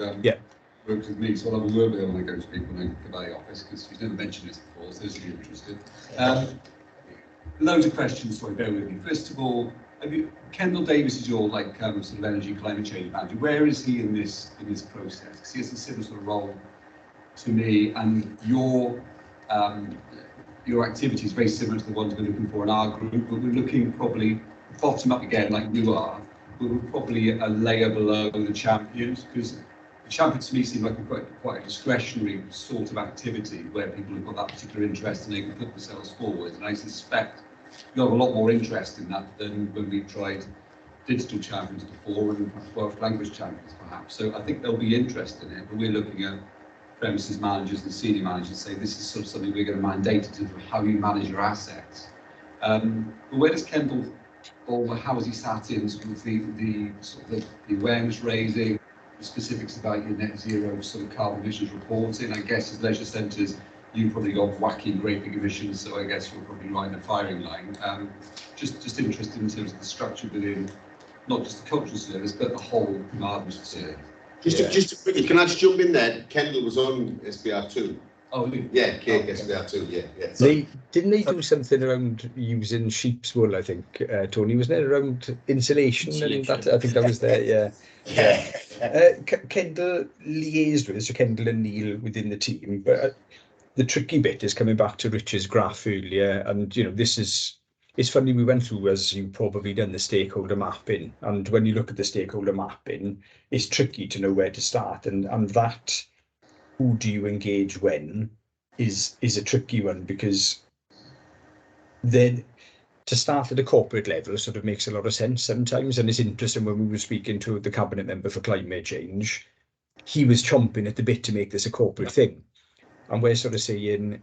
me, so I'll have a word with her when I go to speak when I get by the office, because she's never mentioned this before, so she'll be interested. Loads of questions, so bear with me. First of all, Kendall Davis is your sort of energy climate change manager. Where is he in this process? Because he has a similar sort of role to me, and your activity is very similar to the ones we're looking for in our group, but we're looking probably bottom up again, like you are, but we're probably a layer below the champions, because the champions to me seem like quite a discretionary sort of activity where people have got that particular interest and they can put themselves forward. And I suspect you have a lot more interest in that than when we've tried digital champions before and Welsh language champions perhaps. So I think there'll be interest in it, but we're looking at premises managers and senior managers say this is sort of something we're going to mandate in terms of how you manage your assets. But where does Kendall, or how has he sat in sort of the sort of the awareness raising, the specifics about your net zero sort of carbon emissions reporting? I guess as leisure centres, you've probably got wacky great big emissions, so I guess you're probably right in the firing line. Just interested in terms of the structure within not just the cultural service, but the whole Carmarthen service. Just quickly, can I just jump in there? Kendall was on SBR2. Oh, yeah, Cake SBR2, yeah. Didn't they do something around using sheep's wool, I think, Tony? Wasn't it around insulation? And that, I think that was there, yeah. Kendall liaised with, so Kendall and Neil within the team, but the tricky bit is coming back to Rich's graph earlier, and it's funny, we went through, as you probably done, the stakeholder mapping, and when you look at the stakeholder mapping, it's tricky to know where to start, and that who do you engage when is a tricky one, because then to start at a corporate level sort of makes a lot of sense sometimes. And it's interesting, when we were speaking to the cabinet member for climate change, he was chomping at the bit to make this a corporate thing, and we're sort of saying,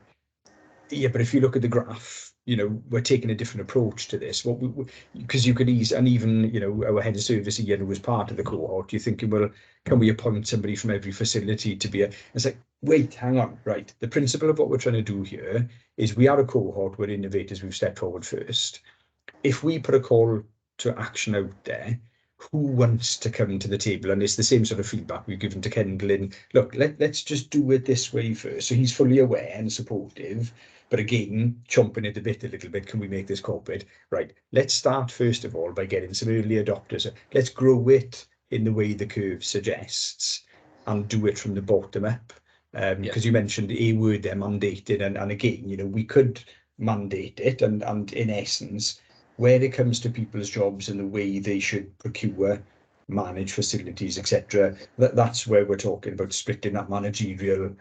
yeah, but if you look at the graph, we're taking a different approach to this. Because you could and even, our head of service, Ian, who was part of the cohort, you're thinking, well, can we appoint somebody from every facility to be it's like, wait, hang on, right. The principle of what we're trying to do here is we are a cohort, we're innovators, we've stepped forward first. If we put a call to action out there, who wants to come to the table? And it's the same sort of feedback we've given to Kendall in, look, let's just do it this way first. So he's fully aware and supportive. But again, chomping at the bit a little bit, can we make this corporate? Right, let's start first of all by getting some early adopters. Let's grow it in the way the curve suggests and do it from the bottom up. Because you mentioned a word there, mandated, and again, we could mandate it, and in essence, where it comes to people's jobs and the way they should procure, manage facilities, etc., that's where we're talking about splitting that managerial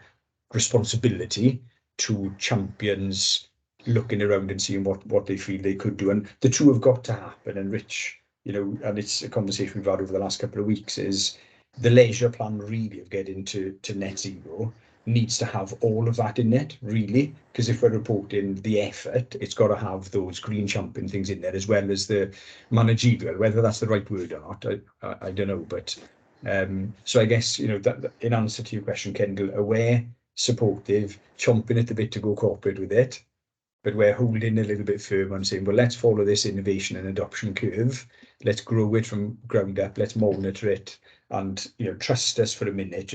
responsibility to champions looking around and seeing what they feel they could do. And the two have got to happen. And Rich, and it's a conversation we've had over the last couple of weeks, is the leisure plan really of getting to net zero needs to have all of that in it, really, because if we're reporting the effort, it's got to have those green champion things in there, as well as the managerial, whether that's the right word or not, I don't know. But so I guess, that in answer to your question, Kendall, aware, supportive, chomping at the bit to go corporate with it, but we're holding a little bit firm on saying, well, let's follow this innovation and adoption curve, let's grow it from ground up, let's monitor it, and trust us for a minute,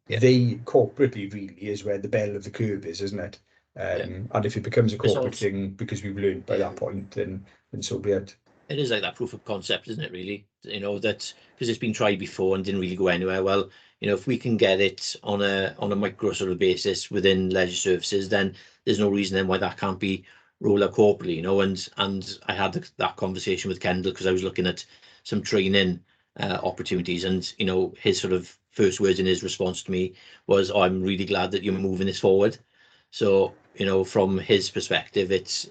they corporately really is where the bell of the curve is, isn't it? And if it becomes a corporate thing because we've learned by that point, then so be it. It is like that proof of concept, isn't it, really? That because it's been tried before and didn't really go anywhere. Well, if we can get it on a micro sort of basis within leisure services, then there's no reason then why that can't be rolled out corporately, and I had that conversation with Kendall because I was looking at some training opportunities, and his sort of first words in his response to me was, oh, I'm really glad that you're moving this forward. So from his perspective, it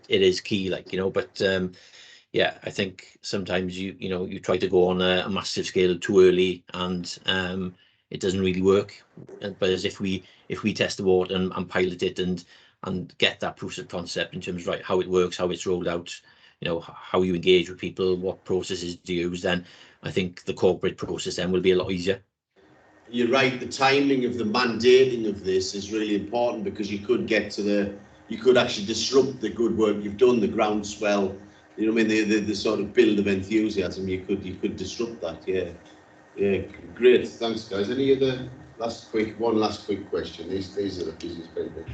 is key, but yeah, I think sometimes you try to go on a massive scale too early, and it doesn't really work. But as if we test the water and pilot it and get that proof of concept in terms of how it works, how it's rolled out, how you engage with people, what processes do you use, then I think the corporate process then will be a lot easier. You're right, the timing of the mandating of this is really important, because you could get to you could actually disrupt the good work you've done, the groundswell You know what I mean? The sort of build of enthusiasm, you could disrupt that. Yeah, yeah, great. Thanks, guys. Any other one last quick question? These are the busiest people.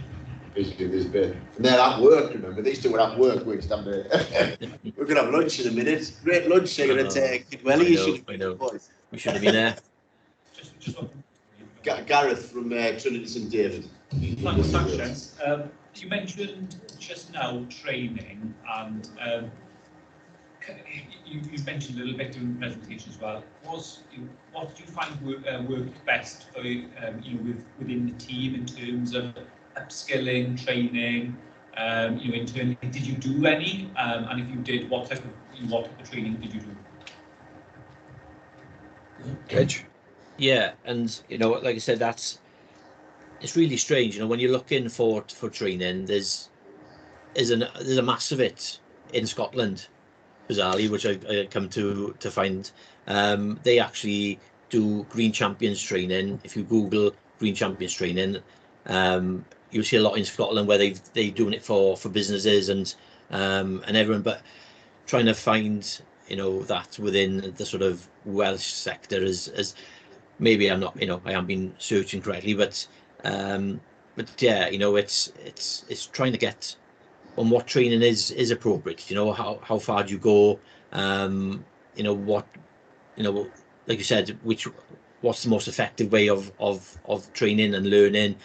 Busy this bit. And they're at work. Remember, these two were at work. We're gonna have lunch in a minute. Great lunch you're gonna take. Well, you should. I know. We should have been there. Gareth from Trinity St David. Thanks. You mentioned just now training, and you mentioned a little bit during the presentation as well. What did you find worked best for within the team in terms of upskilling, training? Internally, did you do any? And if you did, what type of training did you do? Edge. Yeah, and like I said, it's really strange. When you're looking for training, there's a mass of it in Scotland, bizarrely, which I come to find. They actually do Green Champions training. If you Google Green Champions training, you'll see a lot in Scotland where they're doing it for businesses and everyone, but trying to find that within the sort of Welsh sector is maybe I'm not I haven't been searching correctly, but yeah, it's trying to get on what training is appropriate. How far do you go? What like you said, what's the most effective way of training and learning?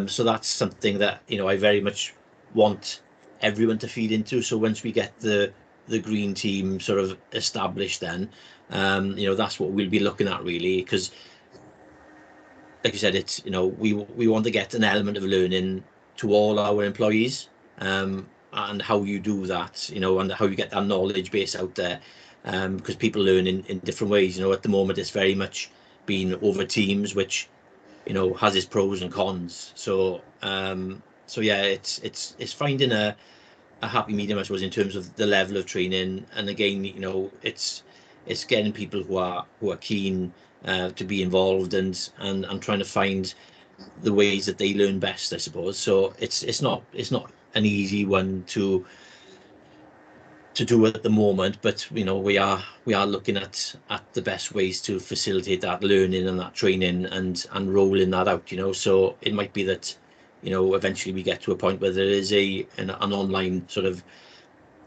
So that's something that I very much want everyone to feed into. So once we get the green team sort of established, then that's what we'll be looking at, really, because like you said, it's we want to get an element of learning to all our employees, and how you do that, and how you get that knowledge base out there, because people learn in different ways. At the moment it's very much been over Teams, which has its pros and cons. So yeah, it's finding a happy medium, I suppose, in terms of the level of training. And again, it's getting people who are keen to be involved and trying to find the ways that they learn best, I suppose. So it's not an easy one to do at the moment, but we are looking at the best ways to facilitate that learning and that training and rolling that out. So it might be that eventually we get to a point where there is an online sort of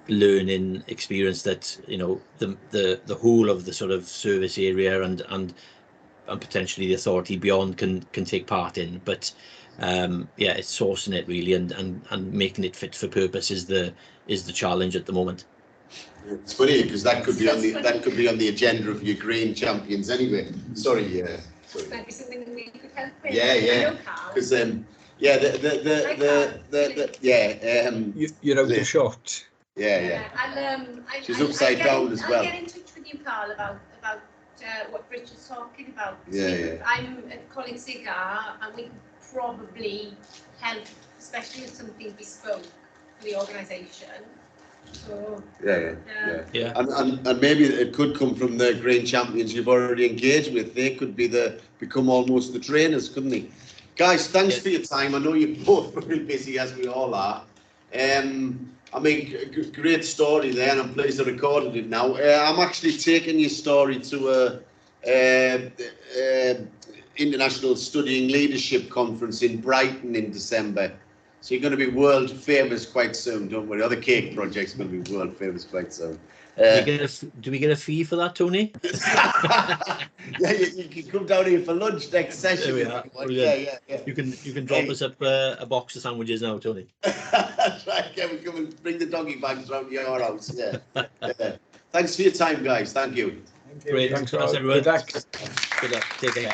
learning experience that the whole of the sort of service area and potentially the authority beyond can take part in. But yeah, it's sourcing it really and making it fit for purpose is the challenge at the moment. It's funny because that could be on the agenda of your Green Champions anyway. Sorry. Maybe something that we could help with. Yeah. Because you're out of shot. Yeah. And she's upside down as well. I'll get in touch with you, Carl, about what Richard's talking about. Yeah. I'm at Colleague Cigar, and we can probably help, especially with something bespoke for the organisation. So, yeah. And maybe it could come from the Green Champions you've already engaged with. They could become almost the trainers, couldn't they? Guys, thanks for your time. I know you're both very busy, as we all are. I mean, great story there, and I'm pleased I recorded it now. I'm actually taking your story to a International Studying Leadership Conference in Brighton in December. So you're going to be world famous quite soon, don't worry. Other cake projects are going to be world famous quite soon. Do we get a fee for that, Tony? Yeah, you can come down here for lunch next session. Yeah. You can drop us up a box of sandwiches now, Tony. That's right. Yeah, we come and bring the doggy bags around to your house. Yeah. Thanks for your time, guys. Thank you. Great. Thanks, everyone. Good luck. Good luck. Take care.